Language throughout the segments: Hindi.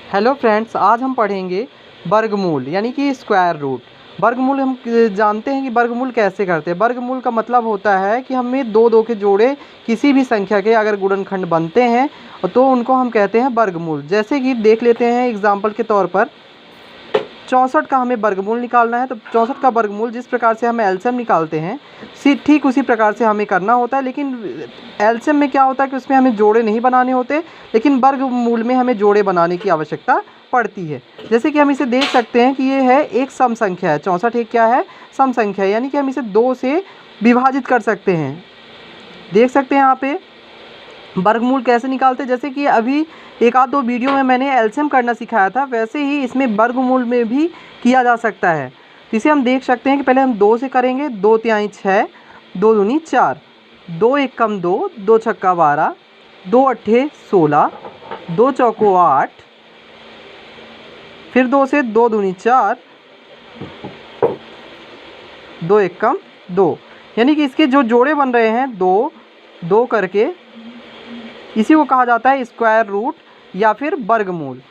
हेलो फ्रेंड्स, आज हम पढ़ेंगे वर्गमूल यानी कि स्क्वायर रूट। वर्गमूल हम जानते हैं कि वर्गमूल कैसे करते हैं। वर्गमूल का मतलब होता है कि हमें दो दो के जोड़े किसी भी संख्या के अगर गुणनखंड बनते हैं तो उनको हम कहते हैं वर्गमूल। जैसे कि देख लेते हैं एग्जाम्पल के तौर पर 64 का हमें वर्गमूल निकालना है, तो 64 का वर्गमूल जिस प्रकार से हमें एलसीएम निकालते हैं ठीक उसी प्रकार से हमें करना होता है। लेकिन एलसीएम में क्या होता है कि उसमें हमें जोड़े नहीं बनाने होते, लेकिन वर्गमूल में हमें जोड़े बनाने की आवश्यकता पड़ती है। जैसे कि हम इसे देख सकते हैं कि ये है एक सम संख्या है। 64 एक क्या है? सम संख्या है, यानी कि हम इसे 2 से विभाजित कर सकते हैं। देख सकते हैं यहाँ पे वर्गमूल कैसे निकालते हैं। जैसे कि अभी एक आध दो वीडियो में मैंने एलसीएम करना सिखाया था, वैसे ही इसमें वर्गमूल में भी किया जा सकता है। तो इसे हम देख सकते हैं कि पहले हम 2 से करेंगे। 2 तिहाई 6, 2 दूनी 4, 2 एक कम 2, 2 छक्का 12, 2 अट्ठे 16, 2 चौको 8, फिर 2 से 2 दूनी 4, 2 एक कम 2, यानी कि इसके जो जोड़े बन रहे हैं 2 2 करके, इसी को कहा जाता है स्क्वायर रूट या फिर वर्गमूल।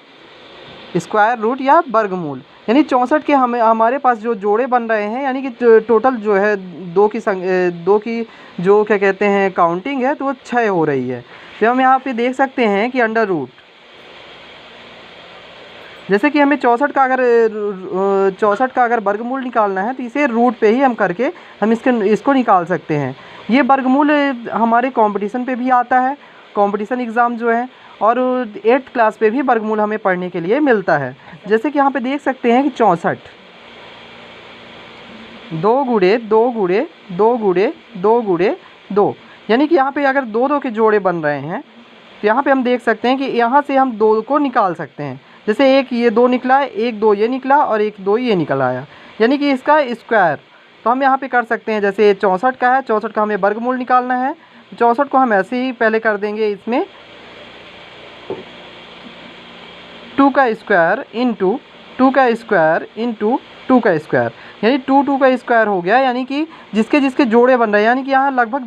स्क्वायर रूट या वर्गमूल यानी 64 के हमारे पास जो जोड़े बन रहे हैं, यानी कि टोटल जो है दो की जो क्या कहते हैं काउंटिंग है, तो वो 6 हो रही है। तो हम यहाँ पे देख सकते हैं कि अंडर रूट, जैसे कि हमें 64 का अगर वर्गमूल निकालना है तो इसे रूट पे ही हम करके हम इसको निकाल सकते हैं। ये वर्गमूल हमारे कंपटीशन पे भी आता है, कंपटीशन एग्ज़ाम जो है, और 8th क्लास पे भी वर्गमूल हमें पढ़ने के लिए मिलता है। जैसे कि यहाँ पे देख सकते हैं कि 64 2 गुणे 2 गुणे 2 गुणे 2 गुणे 2, यानी कि यहाँ पे अगर 2 2 के जोड़े बन रहे हैं तो यहाँ पे हम देख सकते हैं कि यहाँ से हम 2 को निकाल सकते हैं। जैसे एक ये 2 निकला है, एक 2 ये निकला और एक 2 ये निकल आया, यानी कि इसका स्क्वायर। तो हम यहाँ पे कर सकते हैं, जैसे 64 का है, 64 का हमें वर्गमूल निकालना है। 64 को हम ऐसे ही पहले कर देंगे, इसमें 2 का स्क्वायर इंटू 2 का स्क्वायर इंटू 2 का स्क्वायर, यानी 2 2 का स्क्वायर हो गया। यानी कि जिसके जिसके जोड़े बन रहे हैं, यानी कि यहाँ लगभग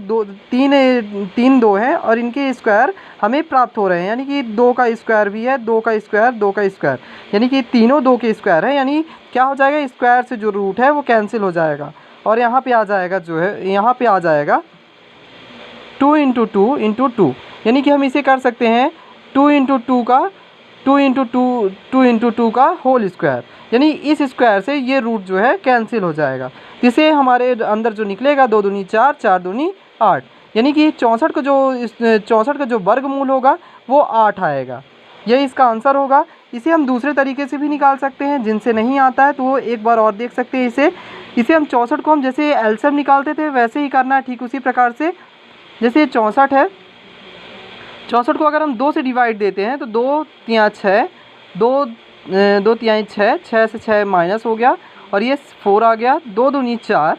3 2 हैं और इनके स्क्वायर हमें प्राप्त हो रहे हैं। यानी कि 2 का स्क्वायर भी है, 2 का स्क्वायर, 2 का स्क्वायर, यानी कि तीनों 2 के स्क्वायर है। यानी क्या हो जाएगा, स्क्वायर से जो रूट है वो कैंसिल हो जाएगा और यहाँ पे आ जाएगा, जो है यहाँ पे आ जाएगा 2 इंटू 2 इंटू 2, यानी कि हम इसे कर सकते हैं 2 इंटू 2 का 2 इंटू 2 2 इंटू 2 का होल स्क्वायर, यानी इस स्क्वायर से ये रूट जो है कैंसिल हो जाएगा। इसे हमारे अंदर जो निकलेगा 2 दूनी 4, 4 दूनी 8, यानी कि 64 का जो वर्गमूल होगा वो 8 आएगा। यही इसका आंसर होगा। इसे हम दूसरे तरीके से भी निकाल सकते हैं, जिनसे नहीं आता है तो वो एक बार और देख सकते हैं। इसे हम 64 को हम जैसे एलसीएम निकालते थे वैसे ही करना है, ठीक उसी प्रकार से। जैसे 64 है, 64 को अगर हम 2 से डिवाइड देते हैं तो 2 तिहाई 6, 2 तिहाई 6, 6 से 6 माइनस हो गया और ये 4 आ गया। 2 दूनी 4,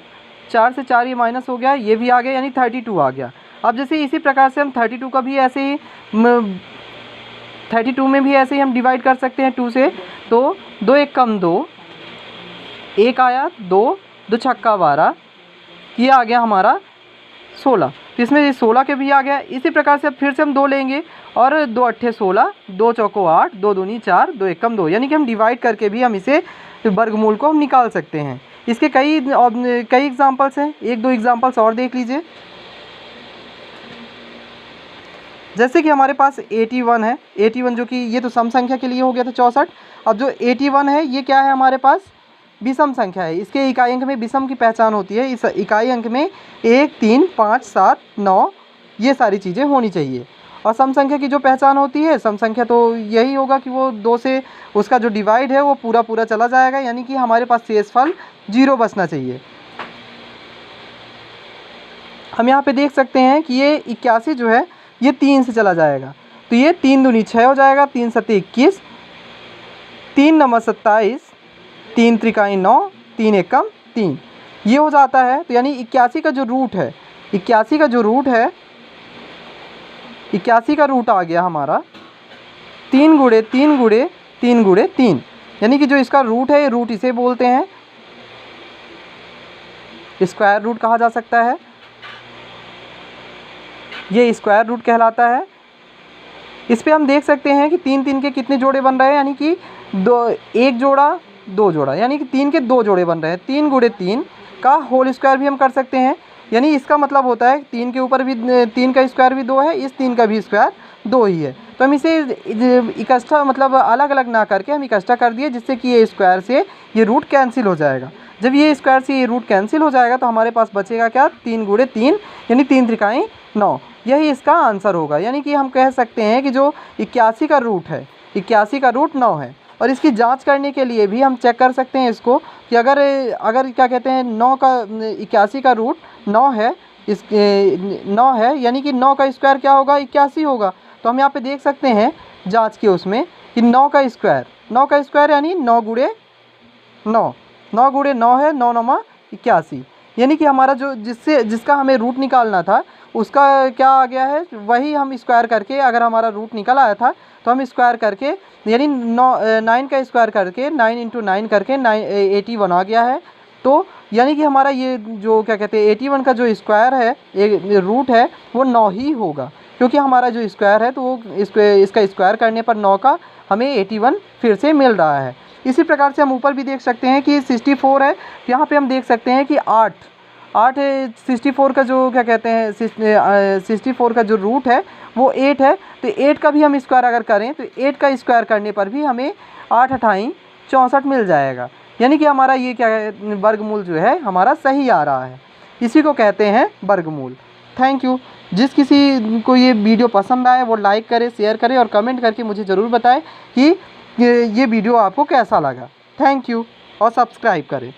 4 से 4 ये माइनस हो गया, ये भी आ गया, यानी 32 आ गया। अब जैसे इसी प्रकार से हम 32 का भी ऐसे ही 32 में भी ऐसे ही हम डिवाइड कर सकते हैं 2 से। तो 2 एक कम 2, 1 आया, 2 छक्का 12, ये आ गया हमारा 16। तो इसमें 16 के भी आ गया। इसी प्रकार से अब फिर से हम 2 लेंगे और 2 अट्ठे 16, 2 चौको 8, 2 दूनी 4, 2 एक कम 2, यानी कि हम डिवाइड करके भी हम इसे वर्गमूल को हम निकाल सकते हैं। इसके कई एग्जांपल्स हैं, एक दो एग्जांपल्स और देख लीजिए। जैसे कि हमारे पास 81 है, 81 जो कि ये तो सम संख्या के लिए हो गया था 64। अब जो 81 है ये क्या है, हमारे पास विषम संख्या है। इसके इकाई अंक में विषम की पहचान होती है। इस इकाई अंक में 1 3 5 7 9 ये सारी चीज़ें होनी चाहिए। और सम संख्या की जो पहचान होती है, सम संख्या तो यही होगा कि वो 2 से उसका जो डिवाइड है वो पूरा पूरा चला जाएगा, यानी कि हमारे पास शेषफल 0 बचना चाहिए। हम यहाँ पे देख सकते हैं कि ये 81 जो है ये 3 से चला जाएगा, तो ये 3 दूनी 6 हो जाएगा, 3 सत्ते 21, 3 नंबर 27, 3 त्रिकाई 9, 3 एकम 3, ये हो जाता है। तो यानी 81 का जो रूट है, 81 का जो रूट है, 81 का रूट आ गया हमारा 3 गुणे 3 गुणे 3 गुणे 3, यानी कि जो इसका रूट है, ये रूट इसे बोलते हैं, स्क्वायर रूट कहा जा सकता है, ये स्क्वायर रूट कहलाता है। इस पे हम देख सकते हैं कि 3 3 के कितने जोड़े बन रहे हैं, यानी कि एक जोड़ा 2 जोड़ा, यानी कि 3 के 2 जोड़े बन रहे हैं। 3 गुणे 3 का होल स्क्वायर भी हम कर सकते हैं, यानी इसका मतलब होता है 3 के ऊपर भी 3 का स्क्वायर भी 2 है, इस 3 का भी स्क्वायर 2 ही है। तो हम इसे इकट्ठा मतलब अलग अलग ना करके हम इकट्ठा कर दिए, जिससे कि ये स्क्वायर से ये रूट कैंसिल हो जाएगा। जब ये स्क्वायर से ये रूट कैंसिल हो जाएगा तो हमारे पास बचेगा क्या, 3 गुणे 3 यानी 3 त्रिकाई 9, यही इसका आंसर होगा। यानी कि हम कह सकते हैं कि जो 81 का रूट है, 81 का रूट 9 है। और इसकी जांच करने के लिए भी हम चेक कर सकते हैं इसको कि अगर अगर क्या कहते हैं 9 का 81 का रूट 9 है, इस 9 है, यानी कि 9 का स्क्वायर क्या होगा, 81 होगा। तो हम यहाँ पे देख सकते हैं जांच के उसमें कि 9 का स्क्वायर यानी 9 गुणे 9, 9 गुणे 9 है, 9 9 81, यानी कि हमारा जो जिसका हमें रूट निकालना था उसका क्या आ गया है, वही हम स्क्वायर करके, अगर हमारा रूट निकल आया था तो हम स्क्वायर करके यानी 9 का स्क्वायर करके 9 × 9 करके 81 आ गया है। तो यानी कि हमारा ये जो क्या कहते हैं 81 का जो स्क्वायर है, एक रूट है, वो 9 ही होगा, क्योंकि हमारा जो स्क्वायर है तो वो इसका स्क्वायर करने पर 9 का हमें 81 फिर से मिल रहा है। इसी प्रकार से हम ऊपर भी देख सकते हैं कि 64 है, तो यहाँ पे हम देख सकते हैं कि 8 64 का जो क्या कहते हैं 64 का जो रूट है वो 8 है। तो 8 का भी हम स्क्वायर अगर करें तो 8 का स्क्वायर करने पर भी हमें 8 × 8 = 64 मिल जाएगा। यानी कि हमारा ये क्या है, वर्गमूल जो है हमारा सही आ रहा है, इसी को कहते हैं वर्गमूल। Thank you. जिस किसी को ये वीडियो पसंद आए वो लाइक करे, शेयर करे और कमेंट करके मुझे ज़रूर बताएं कि ये वीडियो आपको कैसा लगा। थैंक यू और सब्सक्राइब करें।